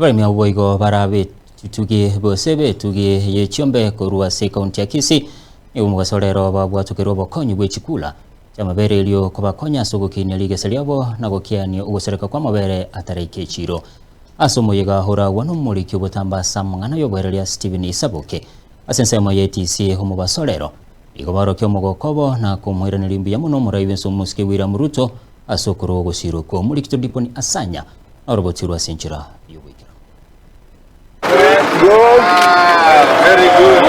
Barimi aboigo barabe tutuge bosebe tuge ye chombe korua se kaunti ya Kisii ni umugasorero babwatukirwo bokonyi bw'echikula chamabere elio kobakonya sogokinya ligeseliabo na gokiani ugosereka kwa mabere atareke chiro asomoyega hora wanumuriki obotamba samngana yobwereria Stephen Isaboke asensemo ye TC homubasorero igobaro kyomogokobo na kumwiranira muno muraibe somuske William Ruto asokoro gosiro ko mulikito diponi asanya orobotirwa senchira yobwikira. Very good.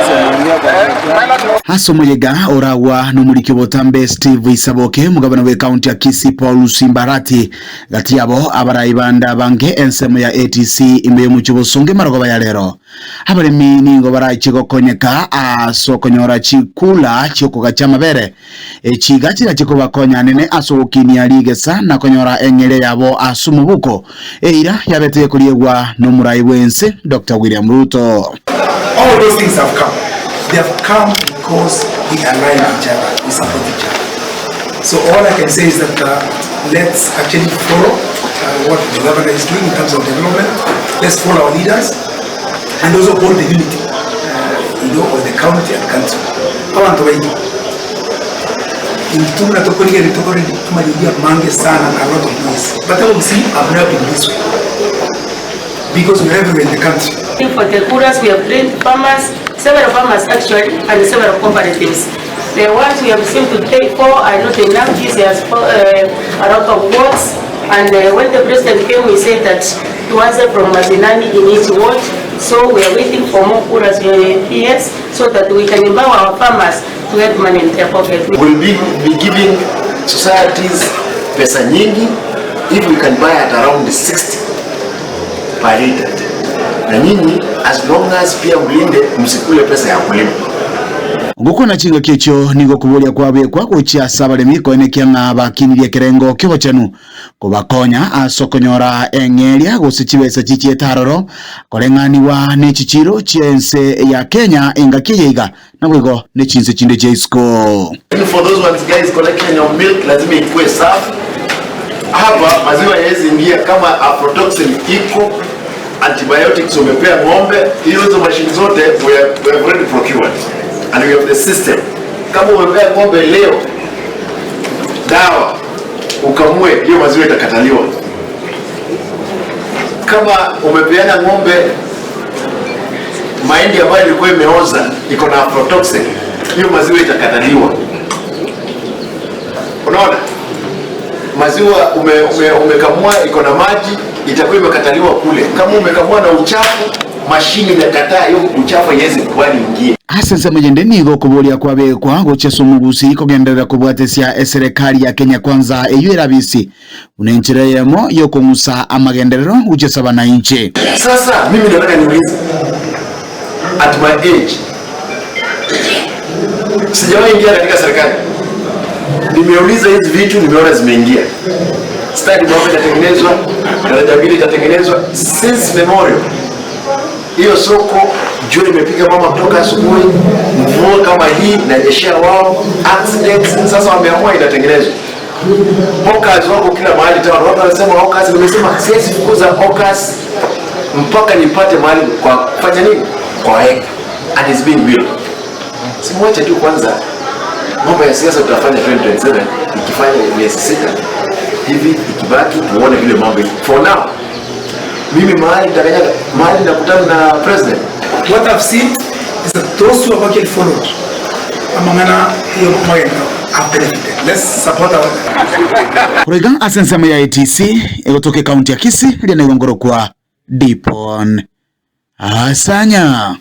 Asomoyega orawa n'umuriki botambe Steve Isaboke mugabana we county ya Kisii Paul Simbarati gati yabo abarayibanda bange ensemo ya ATC imbe muchibosonge marogoba ya lero abaremi ningo barachigokonyeka asokonyora chikula chikoga chamabere chigachira chikoba konya nene asokini aligesa na konyora engere yabo asumubuko eira yabete kuliegwa no murai wense Dr. William Ruto. All those things have come. They have come because we align each other, we support each other. So all I can say is that let's actually follow what the governor is doing in terms of development. Let's follow our leaders and also hold the unity, of the county and country. I want to wait. In Tumna Tokori and Tokori, Tumalia Mange Sana, a lot of noise. But I will see, I've never been this way. Because we're everywhere in the country. For the Kuras, we have trained farmers, several farmers actually, and several cooperatives. The ones we have seemed to pay for are not enough. This has a lot of works. And when the president came, we said that to answer from Mazinani in each ward. So we are waiting for more Kuras PS so that we can empower our farmers to get money in their pocket. We'll be giving societies pesa nyingi if we can buy at around 60 per liter. Na nyinyi as long as pia mlinde msikule pesa ya kulima. Nguko na chinga kecho nigo kubolia kwabe kwa kuchia sabalemi ko enekianga bakinirie kerengo kyobo chanu kubakonya asokonyora engeria gosichibesa chichie taroro koleng'aniwa ne chichiro chiense ya Kenya ingakiyeiga na bwego ne chinse chinde jeisko. For those ones guys collecting your milk lazima ikuwe safi. Hapa maziwa yawezi ingia kama aflatoxin iko, antibiotics umepea ng'ombe, hizo machine zote we have already procured and we have the system. Kama umepea ng'ombe leo dawa ukamue, hiyo maziwa itakataliwa. Kama umepeana ng'ombe mahindi ambayo ilikuwa imeoza iko na aflatoxin, hiyo maziwa itakataliwa. Unaona? Maziwa umekamua iko na maji itakuwa imekataliwa kule. Kama umekamua na uchafu, mashini inakataa hiyo uchafu yezi kubali ingie. Asense mjende nigo kubolia kwabe kwa gocheso mugusi kogendera kubwatesia serikali ya Kenya Kwanza eyirabisi unenchireyemo yoko musa amagenderero uchesa bananchi. Sasa mimi nataka niulize, at my age sijawahi ingia katika serikali. Nimeuliza hizi vitu nimeona zimeingia. Stadi moja itatengenezwa, daraja mbili itatengenezwa since memorial. Hiyo soko jua imepiga mama kutoka asubuhi, mvua kama hii na nyeshea wao, accidents sasa wameamua inatengenezwa. Hawkers wako kila mahali tawala. Watu wanasema hawkers, nimesema siwezi fukuza hawkers mpaka nipate mahali kwa kufanya nini? Kwa heka. And it's being built. Simwache tu kwanza mambo ya siasa tutafanya 2027 ikifanya miezi 6 hivi ikibaki tuone vile mambo. For now mimi mahali nitakanyaga mahali nakutana na president. What I've seen is that those who have actually followed amangana hiyo mwendo have benefited. Let's support our Kurega asensema ya ATC egotoke county ya Kisii liana igongoro kwa Dipon Asanya.